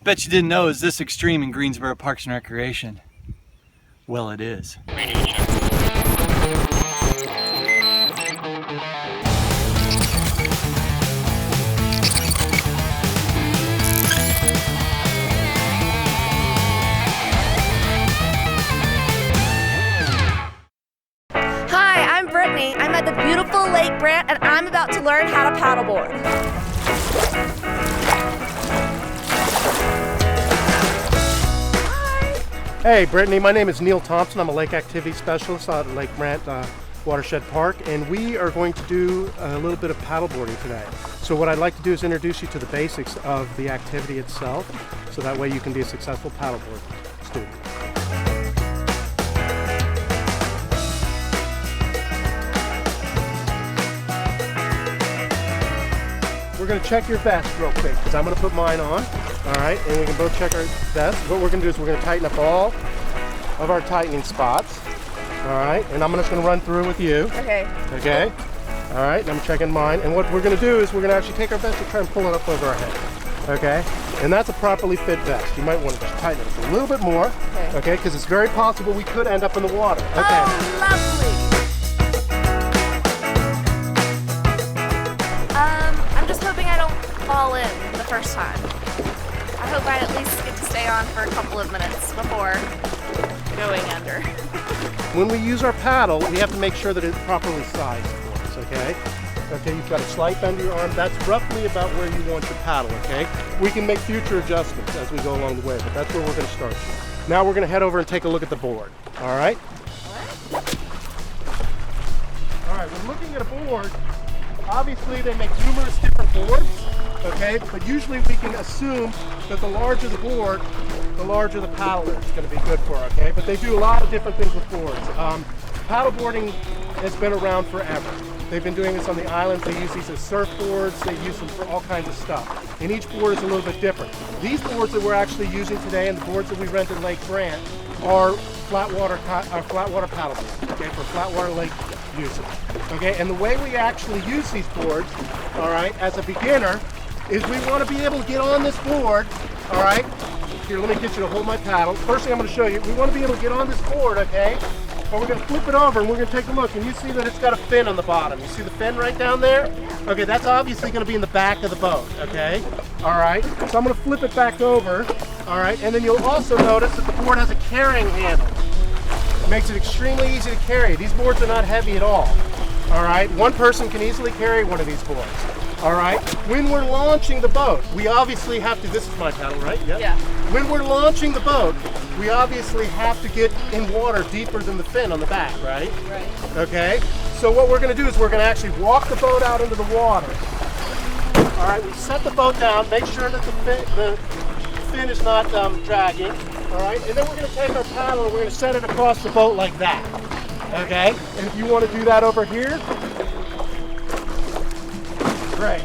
Bet you didn't know it was this extreme in Greensboro Parks and Recreation. Well, it is. Hi, I'm Brittany. I'm at the beautiful Lake Brandt and I'm about to learn how to paddleboard. Hey Brittany, my name is Neil Thompson. I'm a lake activity specialist out at Lake Brandt Watershed Park, and we are going to do a little bit of paddleboarding today. So what I'd like to do is introduce you to the basics of the activity itself, so that way you can be a successful paddleboard student. We're going to check your vest real quick, because I'm going to put mine on. All right, and we can both check our vest. What we're going to do is we're going to tighten up all of our tightening spots. All right, and I'm just going to run through with you. Okay. Okay. All right, and I'm checking mine. And what we're going to do is we're going to actually take our vest and try and pull it up over our head. Okay, and that's a properly fit vest. You might want to just tighten it up a little bit more. Okay, because it's very possible we could end up in the water. Okay. Oh, lovely. I'm just hoping I don't fall in the first time. I hope I at least get to stay on for a couple of minutes before going under. When we use our paddle, we have to make sure that it's properly sized for us, okay? Okay, you've got a slight bend of your arm. That's roughly about where you want your paddle, okay? We can make future adjustments as we go along the way, but that's where we're going to start. Now we're going to head over and take a look at the board, all right? All right, we're looking at a board. Obviously, they make numerous different boards. Okay, but usually we can assume that the larger the board, the larger the paddle is going to be good for, okay? But they do a lot of different things with boards. Paddleboarding has been around forever. They've been doing this on the islands. They use these as surfboards. They use them for all kinds of stuff. And each board is a little bit different. These boards that we're actually using today and the boards that we rent at Lake Brandt are flat water paddleboards, okay, for flatwater lake usage. Okay, and the way we actually use these boards, all right, as a beginner, is we want to be able to get on this board, all right? Here, let me get you to hold my paddle. First thing I'm going to show you, we want to be able to get on this board, okay? But we're going to flip it over and we're going to take a look, and you see that it's got a fin on the bottom. You see the fin right down there? Okay, that's obviously going to be in the back of the boat, okay? All right, so I'm going to flip it back over, all right? And then you'll also notice that the board has a carrying handle. It makes it extremely easy to carry. These boards are not heavy at all, all right? One person can easily carry one of these boards. All right, when we're launching the boat, we obviously have to, this is my paddle, right? Yep. Yeah. When we're launching the boat, we obviously have to get in water deeper than the fin on the back, right? Right. Okay, so what we're gonna do is we're gonna actually walk the boat out into the water. All right, we set the boat down, make sure that the fin is not dragging, all right? And then we're gonna take our paddle and we're gonna set it across the boat like that, okay? And if you wanna do that over here, great.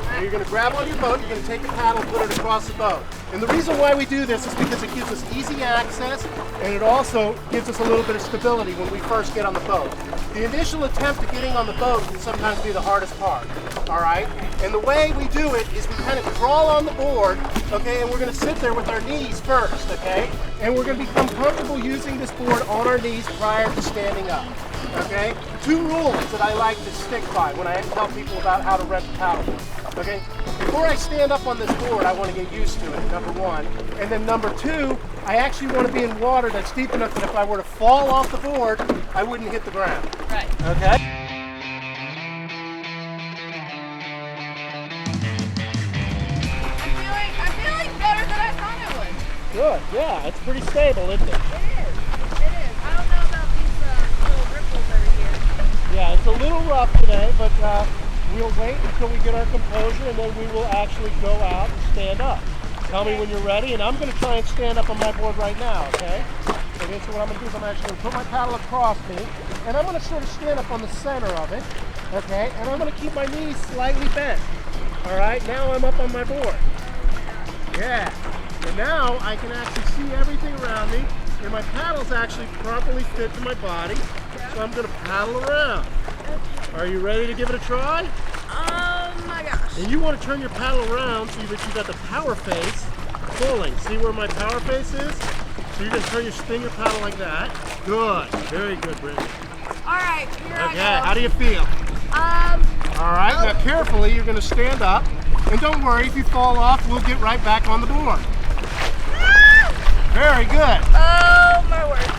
Now you're going to grab on your boat, you're going to take the paddle and put it across the boat. And the reason why we do this is because it gives us easy access, and it also gives us a little bit of stability when we first get on the boat. The initial attempt at getting on the boat can sometimes be the hardest part, all right? And the way we do it is we kind of crawl on the board, okay, and we're going to sit there with our knees first, okay? And we're going to become comfortable using this board on our knees prior to standing up. Okay, 2 rules that I like to stick by when I tell people about how to rent a paddleboard. Okay, before I stand up on this board, I want to get used to it, number 1. And then number 2, I actually want to be in water that's deep enough that if I were to fall off the board, I wouldn't hit the ground. Right. Okay? I'm feeling better than I thought I would. Good, yeah, it's pretty stable, isn't it? It is. I don't know about these little ripples over here. Yeah, it's a little rough today, but we'll wait until we get our composure, and then we will actually go out and stand up. Tell me when you're ready, and I'm going to try and stand up on my board right now, okay? Okay, so what I'm going to do is I'm actually going to put my paddle across me, and I'm going to sort of stand up on the center of it, okay? And I'm going to keep my knees slightly bent. All right, now I'm up on my board. Yeah, and now I can actually see everything around me, and my paddle's actually properly fit to my body, so I'm going to paddle around. Are you ready to give it a try? Oh my gosh. And you want to turn your paddle around so that you've got the power face pulling. See where my power face is? So you're going to spin your paddle like that. Good. Very good, Brittany. All right, here I Okay, go. how do you feel? All right, now carefully you're going to stand up. And don't worry, if you fall off, we'll get right back on the board. Very good. Oh, my word.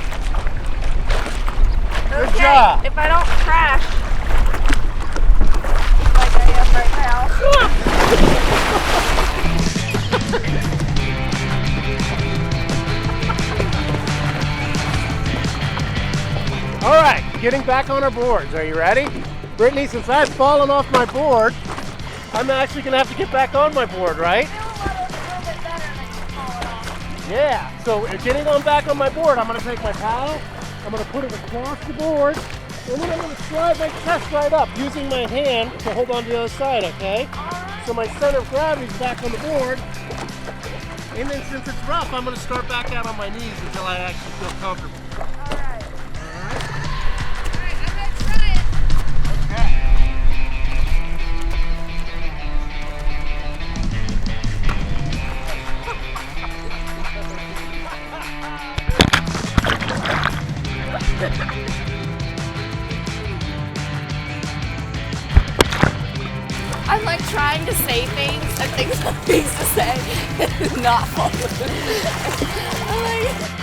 Good Okay, job. if I don't crash like I am right now. All right, getting back on our boards. Are you ready? Brittany, since I've fallen off my board, I'm actually going to have to get back on my board, right? I feel a little bit better than falling off. Yeah, so getting on back on my board, I'm going to take my paddle, I'm going to put it across the board, and then I'm going to slide my chest right up using my hand to hold on to the other side, okay? So my center of gravity is back on the board, and then since it's rough, I'm going to start back out on my knees until I actually feel comfortable. All right. All right? All right, I'm going to try it. Okay. I'm like trying to say things and think of things to say and not follow. I'm like,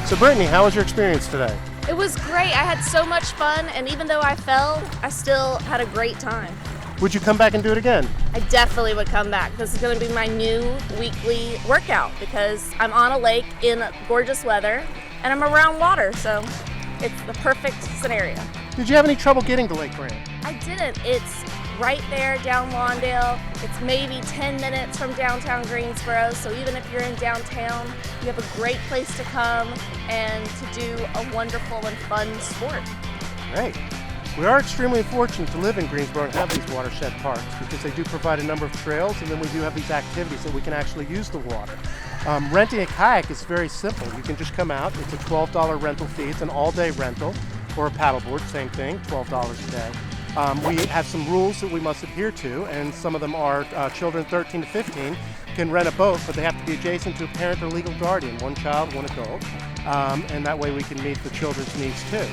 So Brittany, how was your experience today? it was great. I had so much fun, and even though I fell, I still had a great time. Would you come back and do it again? I definitely would come back. This is going to be my new weekly workout because I'm on a lake in gorgeous weather and I'm around water, so it's the perfect scenario. Did you have any trouble getting to Lake Brandt? I didn't. It's right there down Lawndale. It's maybe 10 minutes from downtown Greensboro, so even if you're in downtown, you have a great place to come and to do a wonderful and fun sport. Great. We are extremely fortunate to live in Greensboro and have these watershed parks because they do provide a number of trails, and then we do have these activities that we can actually use the water. Renting a kayak is very simple. You can just come out. It's a $12 rental fee. It's an all-day rental, or a paddleboard, same thing, $12 a day. We have some rules that we must adhere to, and some of them are children 13 to 15 can rent a boat, but they have to be adjacent to a parent or legal guardian, one child, one adult, and that way we can meet the children's needs too.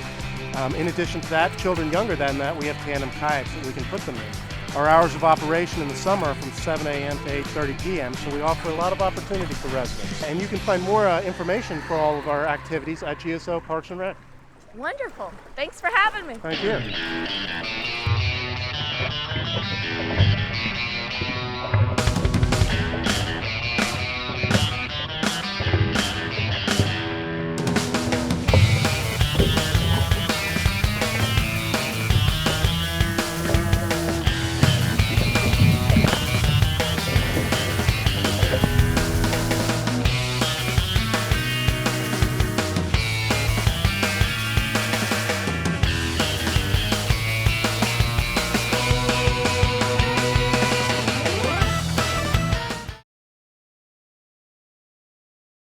In addition to that, children younger than that, we have tandem kayaks that we can put them in. Our hours of operation in the summer are from 7 a.m. to 8:30 p.m., so we offer a lot of opportunity for residents. And you can find more information for all of our activities at GSO Parks and Rec. Wonderful. Thanks for having me. Thank you.